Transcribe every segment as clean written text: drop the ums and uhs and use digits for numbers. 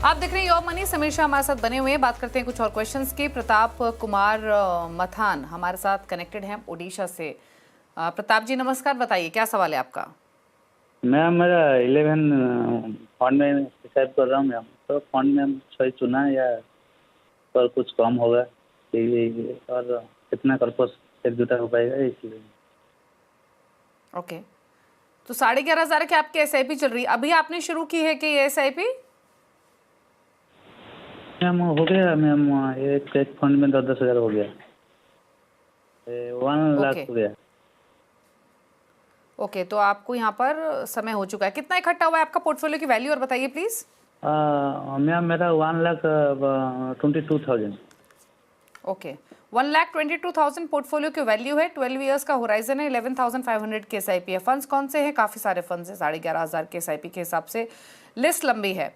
आप देख रहे हैं योर मनी। समीर शाह हमारे साथ बने हुए हैं। बात करते हैं कुछ और क्वेश्चंस की। प्रताप कुमार मथान हमारे साथ कनेक्टेड हैं ओडिशा से। प्रताप जी नमस्कार, बताइए क्या सवाल है आपका। मैम मेरा 11 फंड में डिसाइड कर रहा हूँ मैम, तो फंड में सही चुना या पर कुछ कम होगा और कितना कर्पस एक जुटा हो पाएगा इसलिए। ओके, तो 11,500 की आपकी SIP चल रही है। अभी आपने शुरू की है कि ये SIP? मैम हो गया मैम, एक फंड में 10,000 हो गया, 1 लाख ओके हो गया। ओके, तो आपको यहाँ पर समय हो चुका है। कितना इकट्ठा हुआ है आपका पोर्टफोलियो की वैल्यू और बताइए प्लीज। मैम मेरा 1,22,000। ओके, 1,22,000 पोर्टफोलियो की वैल्यू है। 12 ईयर्स का होराइजन है। 11,500 की SIP है। फंड्स कौन से हैं? काफ़ी सारे फंड्स हैं। 11,500 के SIP के हिसाब से लिस्ट लंबी है।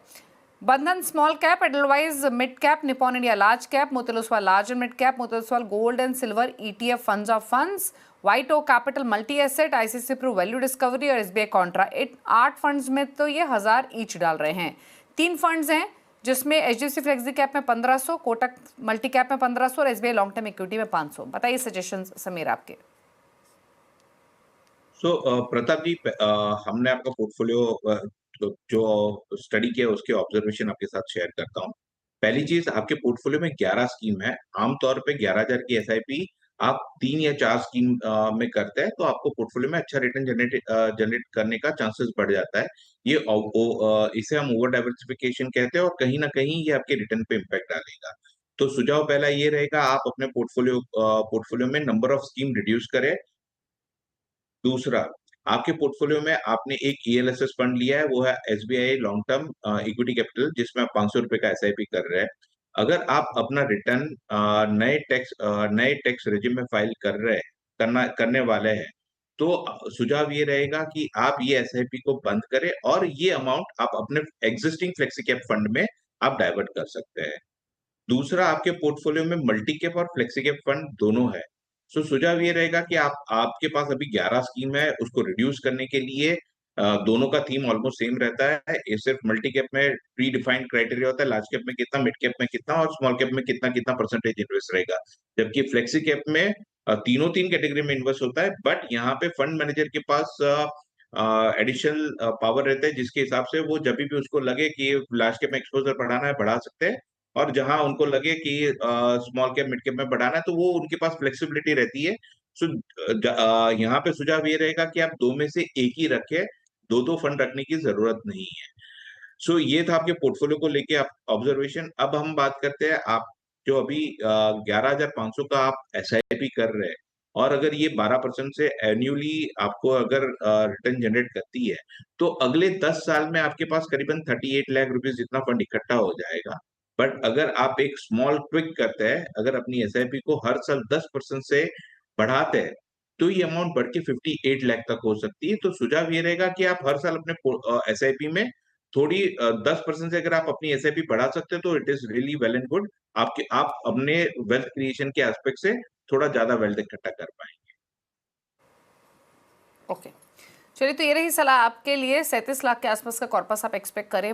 Bandhan small cap, Edelweiss mid cap, Nippon India large cap, Motilal Oswal large and mid cap, Motilal Oswal gold and silver ETF funds of funds, White Oak Capital multi asset, ICICI Pru Value Discovery और SBI Contra. 8 funds में तो ये 1000 each डाल रहे हैं। 3 funds हैं जिसमें HDFC flexi cap में 1500, कोटक मल्टी कैप में 1500 और SBI लॉन्ग टर्म इक्विटी में 500। बताइए सजेशन समीर आपके। प्रताप जी, हमने आपका पोर्टफोलियो जो स्टडी किया उसके ऑब्जर्वेशन आपके साथ शेयर करता हूँ। पहली चीज, आपके पोर्टफोलियो में 11 स्कीम है। आमतौर पे 11,000 की SIP आप 3 या 4 स्कीम में करते हैं तो आपको पोर्टफोलियो में अच्छा रिटर्न जनरेट करने का चांसेस बढ़ जाता है। इसे हम ओवर डाइवर्सिफिकेशन कहते हैं और कहीं ना कहीं ये आपके रिटर्न पे इम्पैक्ट डालेगा। तो सुझाव पहला ये रहेगा, आप अपने पोर्टफोलियो में नंबर ऑफ स्कीम रिड्यूस करें। दूसरा, आपके पोर्टफोलियो में आपने एक ELSS फंड लिया है, वो है SBI long term equity capital, जिसमें आप 500 रुपए का SIP कर रहे हैं। अगर आप अपना रिटर्न नए टैक्स रेजिम में फाइल करने वाले हैं तो सुझाव ये रहेगा कि आप ये SIP को बंद करें और ये अमाउंट आप अपने एग्जिस्टिंग फ्लेक्सी कैप फंड में आप डाइवर्ट कर सकते हैं। दूसरा, आपके पोर्टफोलियो में मल्टी कैप और फ्लेक्सी कैप फंड दोनों है। सुझाव ये रहेगा कि आपके पास अभी 11 स्कीम है, उसको रिड्यूस करने के लिए दोनों का थीम ऑलमोस्ट सेम रहता है। ये सिर्फ मल्टी कैप में प्री डिफाइंड क्राइटेरिया होता है, लार्ज कैप में कितना, मिड कैप में कितना और स्मॉल कैप में कितना कितना परसेंटेज इन्वेस्ट रहेगा। जबकि फ्लेक्सी कैप में तीनों तीन कैटेगरी में इन्वेस्ट होता है, बट यहाँ पे फंड मैनेजर के पास एडिशनल पावर रहता है, जिसके हिसाब से वो जब भी उसको लगे कि लार्ज कैप में एक्सपोजर बढ़ाना है बढ़ा सकते हैं, और जहां उनको लगे कि स्मॉल कैप मिड कैप में बढ़ाना है तो वो उनके पास फ्लेक्सिबिलिटी रहती है। सो यहाँ पे सुझाव ये रहेगा कि आप दो में से एक ही रखें, दो दो फंड रखने की जरूरत नहीं है। सो ये था आपके पोर्टफोलियो को लेके आप ऑब्जर्वेशन। अब हम बात करते हैं, आप जो अभी 11,500 का आप SIP कर रहे हैं और अगर ये 12% से एन्युअली आपको अगर रिटर्न जनरेट करती है तो अगले 10 साल में आपके पास करीबन 38 लाख रुपीस जितना फंड इकट्ठा हो जाएगा। बट अगर आप एक स्मॉल ट्विक करते हैं, अगर अपनी SIP को हर साल 10% से बढ़ाते हैं तो ये अमाउंट बढ़ के 58 लाख तक हो सकती है। तो सुझाव ये रहेगा कि आप हर साल अपने SIP में थोड़ी 10% से अगर आप अपनी SIP बढ़ा सकते हैं तो it is really well and good. आप अपने वेल्थ क्रिएशन के एस्पेक्ट से थोड़ा ज्यादा वेल्थ इकट्ठा कर पाएंगे। ओके, चलिए, तो ये रही सलाह आपके लिए। 37 लाख के आसपास का कॉर्पस आप एक्सपेक्ट करें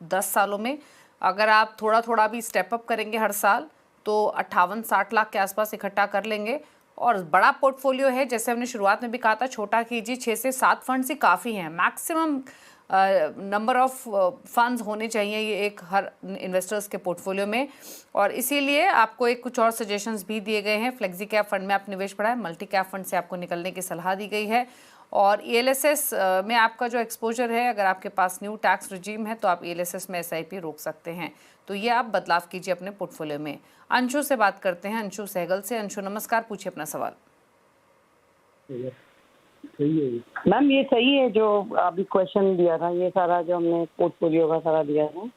10 सालों में। अगर आप थोड़ा थोड़ा भी स्टेप अप करेंगे हर साल तो 58-60 लाख के आसपास इकट्ठा कर लेंगे। और बड़ा पोर्टफोलियो है, जैसे हमने शुरुआत में भी कहा था, छोटा कीजिए। 6 से 7 फंड्स ही काफ़ी हैं। मैक्सिमम नंबर ऑफ फंड्स होने चाहिए ये एक हर इन्वेस्टर्स के पोर्टफोलियो में। और इसीलिए आपको एक कुछ और सजेशंस भी दिए गए हैं। फ्लेक्सी कैप फंड में आप निवेश बढ़ाएं, मल्टी कैप फंड से आपको निकलने की सलाह दी गई है। और ELSS में आपका जो एक्सपोजर है, अगर आपके पास न्यू टैक्स रिजीम है तो आप ELSS में SIP रोक सकते हैं। तो ये आप बदलाव कीजिए अपने पोर्टफोलियो में। अंशु से बात करते हैं, अंशु सहगल से। अंशु नमस्कार, पूछिए अपना सवाल। मैम ये सही है जो अभी क्वेश्चन दिया था, ये सारा जो हमने पोर्टफोलियो का सारा दिया था।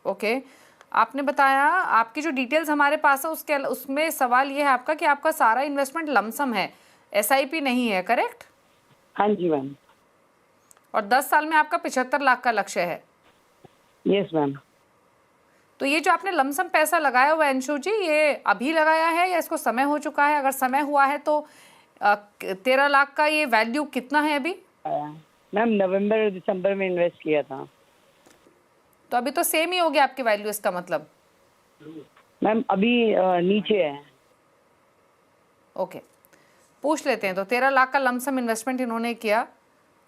ओके, आपने बताया, आपकी जो डिटेल्स हमारे पास है उसमें सवाल ये है आपका कि आपका सारा इन्वेस्टमेंट लमसम है, SIP नहीं है, करेक्ट? हाँ जी मैम। और 10 साल में आपका 75 लाख का लक्ष्य है। Yes ma'am. तो ये जो आपने लमसम पैसा लगाया हुआ है अंशु जी, ये अभी लगाया है या इसको समय हो चुका है? अगर समय हुआ है तो 13 लाख का ये वैल्यू कितना है अभी? मैम नवंबर दिसंबर में इन्वेस्ट किया था। तो अभी तो सेम ही हो गया आपकी वैल्यू, इसका मतलब। मैम अभी नीचे है। ओके, पूछ लेते हैं। तो 13 लाख का लमसम इन्वेस्टमेंट इन्होंने किया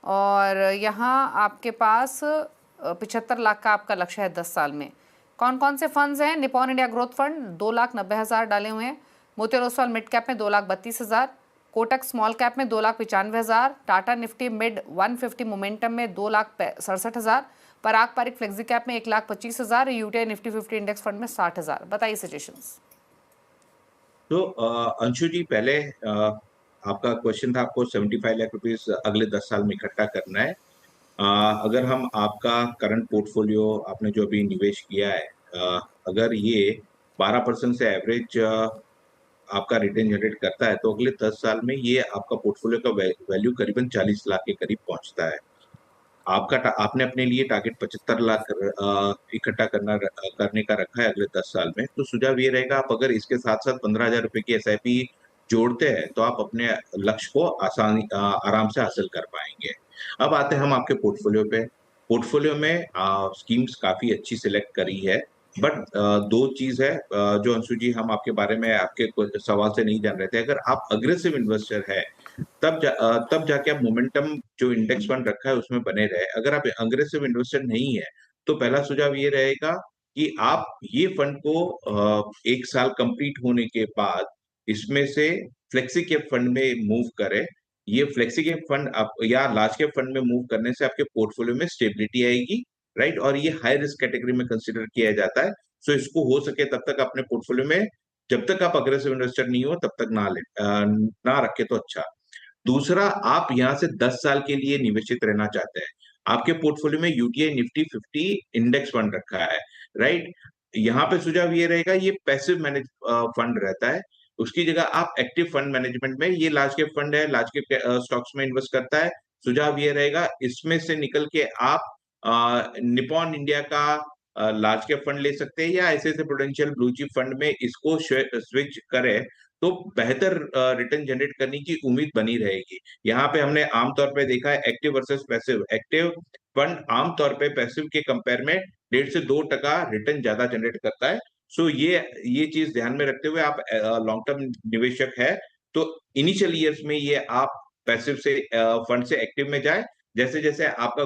और यहाँ आपके पास 75 लाख का आपका लक्ष्य है 10 साल में। कौन कौन से फंड्स हैं? निपॉन इंडिया ग्रोथ फंड 2,90,000 डाले हुए हैं, मोतीलाल ओसवाल मिड कैप में 2,32,000, कोटक स्मॉल कैप में 2,95,000, टाटा निफ्टी मिड 150 मोमेंटम में 2,67,000, पराग पारिक फ्लेक्सी कैप में 1,25,000, यूटीआई निफ्टी 50 इंडेक्स फंड में 60,000। बताइए सजेशंस। तो अंशु जी, पहले आपका क्वेश्चन था आपको 75 लाख रुपीस अगले 10 साल में इकट्ठा करना है। अगर हम आपका करंट पोर्टफोलियो आपने जो अभी निवेश किया है, अगर ये 12% से एवरेज आपका रिटर्न जनरेट करता है, तो अगले 10 साल में ये आपका पोर्टफोलियो का वैल्यू करीबन 40 लाख के करीब पहुंचता है। आपने अपने लिए टारगेट 75 लाख इकट्ठा करने का रखा है अगले 10 साल में। तो सुझाव ये रहेगा, आप अगर इसके साथ साथ 15,000 रुपए की SIP जोड़ते हैं तो आप अपने लक्ष्य को आराम से हासिल कर पाएंगे। अब आते हैं हम आपके पोर्टफोलियो पे। पोर्टफोलियो में स्कीम्स काफी अच्छी सिलेक्ट करी है, बट दो चीज है जो अंशु जी हम आपके बारे में आपके सवाल से नहीं जान रहे थे। अगर आप अग्रेसिव इन्वेस्टर है तब जाके आप मोमेंटम जो इंडेक्स फंड रखा है उसमें बने रहे। अगर आप अग्रेसिव इन्वेस्टर नहीं है तो पहला सुझाव ये रहेगा कि आप ये फंड को 1 साल कंप्लीट होने के बाद इसमें से फ्लेक्सी कैप फंड में मूव करें। ये फ्लेक्सी कैप फंड आप या लार्ज कैप फंड में मूव करने से आपके पोर्टफोलियो में स्टेबिलिटी आएगी, राइट। और ये हाई रिस्क कैटेगरी में कंसिडर किया जाता है। सो इसको हो सके तब तक अपने पोर्टफोलियो में, जब तक आप अग्रेसिव इन्वेस्टर नहीं हो तब तक ना रखे तो अच्छा। दूसरा, आप यहाँ से 10 साल के लिए निवेशित रहना चाहते हैं। आपके पोर्टफोलियो में यूटीआई निफ्टी 50 इंडेक्स फंड रखा है, राइट। यहाँ पे सुझाव ये रहेगा, ये पैसिव मैनेज फंड रहता है। उसकी जगह आप एक्टिव फंड मैनेजमेंट में, ये लार्ज कैप फंड है, लार्ज कैप स्टॉक्स में इन्वेस्ट करता है। सुझाव ये रहेगा, इसमें से निकल के आप निपॉन इंडिया का लार्ज कैप फंड ले सकते हैं या ऐसे प्रूडेंशियल ब्लू चिप फंड में इसको स्विच करें तो बेहतर रिटर्न जनरेट करने की उम्मीद बनी रहेगी। यहाँ पे हमने आमतौर पे देखा है active versus passive. Active fund आमतौर पे पैसिव के कंपेयर में 1.5 से 2% रिटर्न ज्यादा जनरेट करता है। सो ये चीज ध्यान में रखते हुए आप लॉन्ग टर्म निवेशक है तो इनिशियल ईयर्स में ये आप पैसिव से फंड से एक्टिव में जाए। जैसे जैसे आपका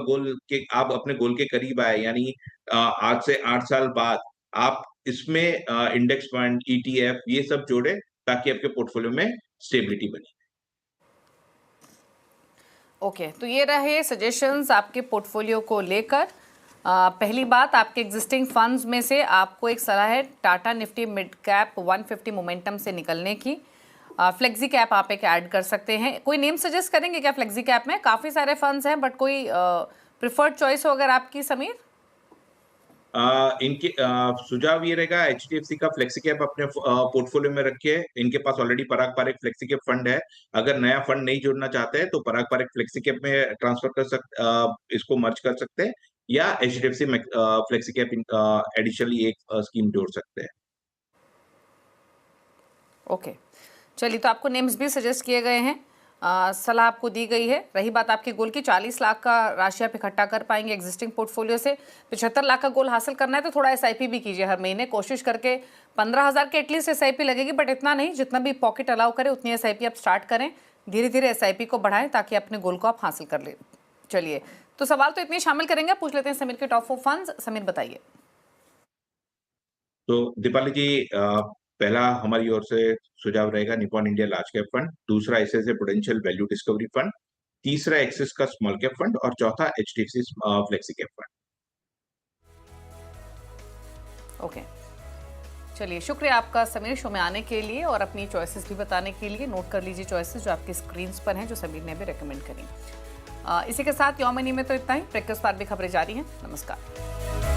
आप अपने गोल के करीब आए, यानी आज से 8 साल बाद आप इसमें इंडेक्स फंड, ETF ये सब जोड़े ताकि आपके पोर्टफोलियो में स्टेबिलिटी बने। ओके, तो ये रहे सजेशंस आपके पोर्टफोलियो को लेकर। पहली बात, आपके एग्जिस्टिंग फंड्स में से आपको एक सलाह है Tata Nifty mid cap 150 momentum से निकलने की। फ्लेक्सी कैप आप एक ऐड कर सकते हैं। कोई नेम सजेस्ट करेंगे क्या फ्लेक्सी कैप में? काफ़ी सारे फंड्स हैं, बट कोई प्रिफर्ड चॉइस हो अगर आपकी, समीर? इनके सुझाव ये रहेगा, HDFC का फ्लेक्सी कैप अपने पोर्टफोलियो में रखिए। इनके पास ऑलरेडी पराग पारिक फ्लेक्सी कैप फंड है। अगर नया फंड नहीं जोड़ना चाहते हैं तो पराग पारिक फ्लेक्सी कैप में ट्रांसफर कर सकते, इसको मर्ज कर सकते हैं, या HDFC फ्लेक्सी कैप एडिशनली एक स्कीम जोड़ सकते हैं। ओके, चलिए, तो आपको नेम्स भी सजेस्ट किए गए हैं, सलाह आपको दी गई है। रही बात आपके गोल की, 40 लाख का राशि आप इकट्ठा कर पाएंगे एग्जिस्टिंग पोर्टफोलियो से। 75 लाख का गोल हासिल करना है तो थोड़ा SIP भी कीजिए हर महीने। कोशिश करके 15,000 के एटलीस्ट SIP लगेगी, बट इतना नहीं, जितना भी पॉकेट अलाउ करे उतनी SIP आप स्टार्ट करें। धीरे धीरे SIP को बढ़ाएं ताकि अपने गोल को आप हासिल कर ले। चलिए, तो सवाल तो इतने शामिल करेंगे। पूछ लेते हैं समीर के टॉप 4 फंड्स। समीर बताइए। तो दीपाली जी, पहला हमारी ओर से सुझाव रहेगा Nippon India large cap fund, दूसरा ICICI prudential value discovery fund, तीसरा एक्सिस का स्मॉल कैप फंड और चौथा HDFC flexi cap fund. Okay, चलिए, शुक्रिया आपका समीर शो में आने के लिए और अपनी चॉइसेस भी बताने के लिए। नोट कर लीजिए चॉइसेस जो आपकी स्क्रीन पर हैं, जो समीर ने भी रेकमेंड करी। इसी के साथ यौमनी में तो इतना ही। ब्रेक के उस पार भी खबरें जारी हैं। नमस्कार।